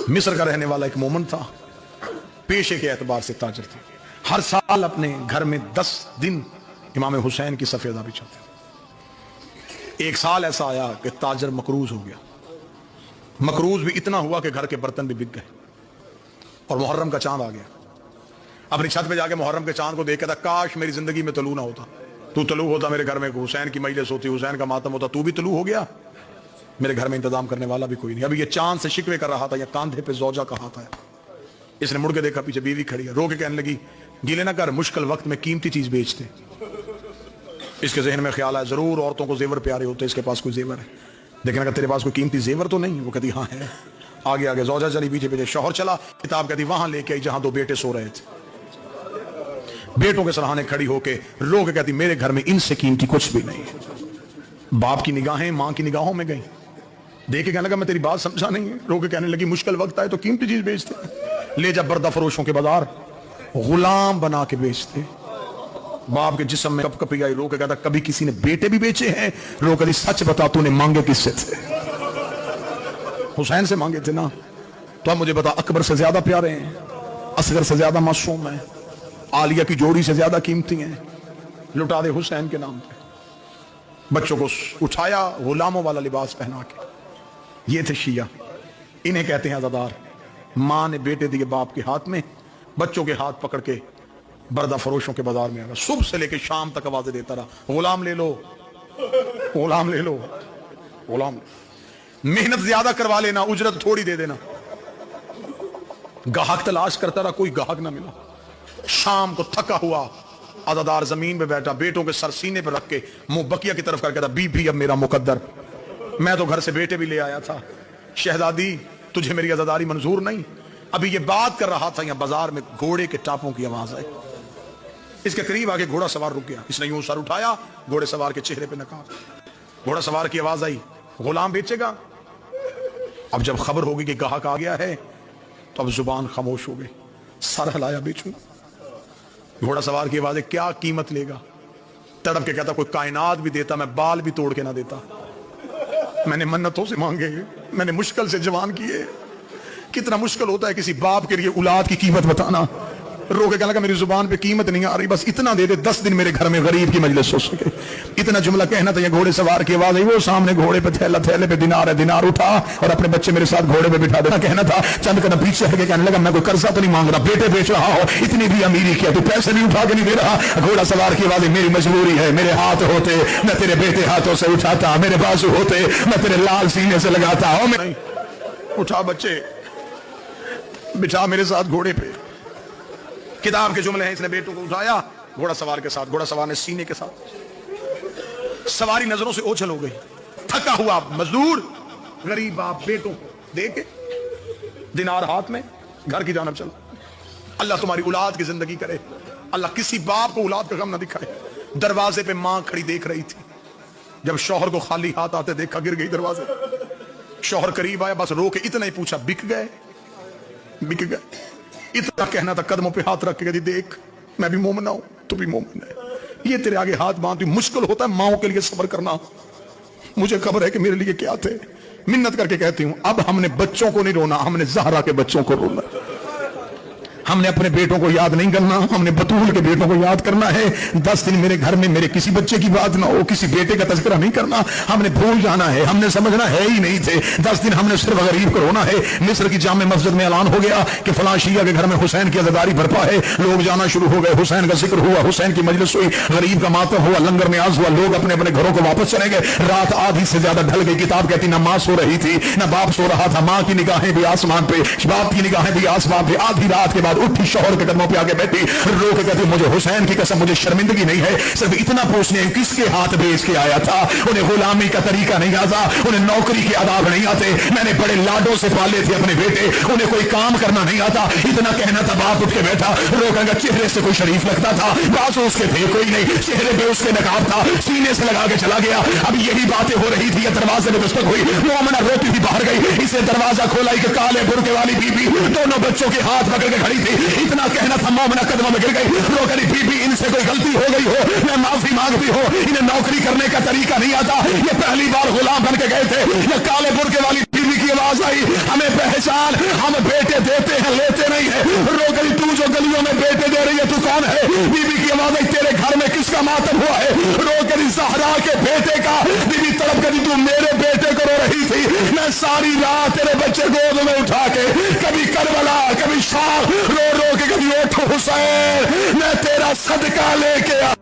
मिस्र का रहने वाला एक मोमन था, पेशे के एतबार से ताजर था। हर साल अपने घर में 10 दिन इमाम हुसैन की सफेदा बिछाते। एक साल ऐसा आया कि ताजर मकरूज हो गया। मकरूज भी इतना हुआ कि घर के बर्तन भी बिक गए और मुहर्रम का चांद आ गया। अपनी छत पे जाके मुहर्रम के चांद को देख के था, काश मेरी जिंदगी में तलू ना होता, तू तलू होता, मेरे घर में हुसैन की मजलिस होती, हुसैन का मातम होता, तू भी तलू हो गया, मेरे घर में इंतजाम करने वाला भी कोई नहीं। अभी ये चांद से शिकवे कर रहा था, या कांधे पे जोजा का हाथ है। इसने मुड़ के देखा, पीछे बीवी खड़ी है, रो के कहने लगी, गीले ना कर, मुश्किल वक्त में कीमती चीज बेचते। इसके जहन में ख्याल आया, जरूर औरतों को जेवर प्यारे होते, इसके पास कोई जेवर है। देखने का तेरे पास कोई कीमती जेवर तो नहीं? वो कहती हाँ है। आगे आगे जोजा चली, पीछे पीछे शौहर चला। किताब कहती वहां लेके आई जहां 2 बेटे सो रहे थे। बेटों के सराहने खड़ी होके रो के कहती, मेरे घर में इनसे कीमती कुछ भी नहीं है। बाप की निगाहें मां की निगाहों में गई। देख के कहने लगा, मैं तेरी बात समझा नहीं है। रो के कहने लगी, मुश्किल वक्त आए तो कीमती चीज बेचते, ले जा बर्दा फरोशों के बाजार, गुलाम बना के बेचते। बाप के जिस्म में कप कपी आई। रो के कहता, कभी किसी ने बेटे भी बेचे हैं? रो के सच बता, तूने मांगे किससे थे? हुसैन से मांगे थे ना। तो अब मुझे बता, अकबर से ज्यादा प्यारे हैं, असगर से ज्यादा मासूम है, आलिया की जोड़ी से ज्यादा कीमती हैं, लुटा दे हुसैन के नाम पे। बच्चों को उठाया, गुलामों वाला लिबास पहना के। ये थे शिया, इन्हें कहते हैं अज़ादार। मां ने बेटे दिए बाप के हाथ में, बच्चों के हाथ पकड़ के बर्दा फरोशों के बाजार में आ गया। सुबह से लेकर शाम तक आवाजें देता रहा, गुलाम ले लो, गुलाम ले लो, गुलाम। मेहनत ज्यादा करवा लेना, उजरत थोड़ी दे देना। गाहक तलाश करता रहा, कोई गाहक ना मिला। शाम को थका हुआ अज़ादार जमीन पे बैठा, बेटों के सर सीने पर रख के मुंह बकिया की तरफ करके था, बीबी अब मेरा मुकद्दर, मैं तो घर से बेटे भी ले आया था, शहजादी तुझे मेरी अज़ादारी मंजूर नहीं। अभी ये बात कर रहा था, यहां बाजार में घोड़े के टापों की आवाज आई। इसके करीब आके घोड़ा सवार रुक गया। इसने यूं सर उठाया, घोड़े सवार के चेहरे पे नकाब। घोड़ा सवार की आवाज आई, गुलाम बेचेगा? अब जब खबर होगी कि गाहक आ गया है तो अब जुबान खामोश हो गई। सर हिलाया, बेचूंगा। घोड़ा सवार की आवाज है, क्या कीमत लेगा? तड़प के कहता, कोई कायनात भी देता, मैं बाल भी तोड़ के ना देता। मैंने मन्नतों से मांगे, मैंने मुश्किल से जवान किए। कितना मुश्किल होता है किसी बाप के लिए औलाद की कीमत बताना। रो के कहने लगा, मेरी जुबान पे कीमत नहीं आ रही, बस इतना दे दे, 10 दिन मेरे घर में गरीब की मजलिस हो सके। इतना जुमला कहना था। ये घोड़े सवार की आवाज आई, वो सामने घोड़े पे थैला, थैले पे दिनार है, दिनार उठा और अपने बच्चे मेरे साथ घोड़े पे बिठा देना। कहना था, चंद कदम पीछे हट के कहने लगा, मैं कोई कर्जा तो नहीं मांग रहा, बेटे बेच रहा हो, इतनी भी अमीरी किया, तू पैसे भी उठा के नहीं दे रहा। घोड़ा सवार की आवाज, मेरी मजबूरी है, मेरे हाथ होते मैं तेरे बेटे हाथों से उठाता, मेरे बाजू होते मैं तेरे लाल सीने से लगाता हूं। नहीं, उठा बच्चे, बिठा मेरे साथ घोड़े पे। किताब के जुमले हैं, इसने बेटों को उठाया घोड़ा सवार के साथ, घोड़ा सवार ने सीने के साथ। सवारी नजरों से ओझल हो गई। थका हुआ मजदूर गरीब बाप बेटों को देके दिनार हाथ में घर की जानब चला। अल्लाह तुम्हारी औलाद की जिंदगी करे, अल्लाह किसी बाप को औलाद का गम ना दिखाए। दरवाजे पे मां खड़ी देख रही थी। जब शौहर को खाली हाथ आते देखा, गिर गई दरवाजे। शौहर करीब आया, बस रो के इतना ही पूछा, बिक गए? बिक गए। इतना कहना था, कदमों पे हाथ रख के कहती, देख मैं भी मोमिन हूं, तू भी मोमिन है, ये तेरे आगे हाथ बांधती। मुश्किल होता है माओ के लिए सब्र करना, मुझे खबर है कि मेरे लिए क्या थे। मिन्नत करके कहती हूं, अब हमने बच्चों को नहीं रोना, हमने ज़हरा के बच्चों को रोना। हमने अपने बेटों को याद नहीं करना, हमने बतूल के बेटों को याद करना है। 10 दिन मेरे घर में मेरे किसी बच्चे की बात ना हो, किसी बेटे का तज़किरा नहीं करना। हमने भूल जाना है, हमने समझना है ही नहीं थे। 10 दिन हमने सिर्फ गरीब को रोना है। मिस्र की जामे मस्जिद में ऐलान हो गया कि फलां शिया के घर में हुसैन की अज़ादारी बरपा है। लोग जाना शुरू हो गए, हुसैन का जिक्र हुआ, हुसैन की मजलिस हुई, गरीब का मातम हुआ, लंगर न्याज हुआ, लोग अपने अपने घरों को वापस चले गए। रात आधी से ज्यादा ढल गई। किताब कहती, ना मां सो रही थी ना बाप सो रहा था। मां की निगाहें भी आसमान पे, बाप की निगाहें भी आसमान पे। आधी रात के बाद उठी, शौहर के कदमों पे आके बैठी, रो के कहती, मुझे हुसैन की कसम, मुझे शर्मिंदगी नहीं है। सिर्फ इतना पूछने किसके हाथ बेच के आया था। उन्हें गुलामी का तरीका नहीं आता, उन्हें नौकरी के आदाब नहीं आते। मैंने बड़े लाडों से पाले थे अपने बेटे, उन्हें कोई काम करना नहीं आता। इतना कहना था, बाप उठ के बैठा, रो के चेहरे से कोई शरीफ लगता था, बाजू उसके थे कोई नहीं, चेहरे पे उसके नकाब था, सीने से लगा के चला गया। अब यही बातें हो रही थी, दरवाजे में दस्तक हुई, मोमना रोती हुई बाहर गई। इसे दरवाजा खोला कि काले बुर्के वाली बीबी दोनों बच्चों के हाथ पकड़ के खड़ी थी। इतना कहना था, मोमना कदमों में गिर गई, रो करी, बीबी इनसे कोई गलती हो गई हो, मैं माफी मांगती हूँ, इन्हें नौकरी करने का तरीका नहीं आता, ये पहली बार गुलाम बन के गए थे। ये काले बुर्के वाली बीबी की आवाज आई, हमें पहचान, हम बेटे देते हैं लेते नहीं है। रो गई तू जो गलियों में बेटे दे रही है, तू कौन है? बीबी की आवाज आई, तेरे घर में किसका मातम हुआ है? रो गई ज़हरा के बेटे का। बीबी तड़प गई, तू मेरे बेटे को रो रही थी, मैं सारी रात तेरे बच्चे गोद में उठा के कभी करबला कभी शाम रो रो के कभी ओठ हुसैन मैं तेरा सदका लेके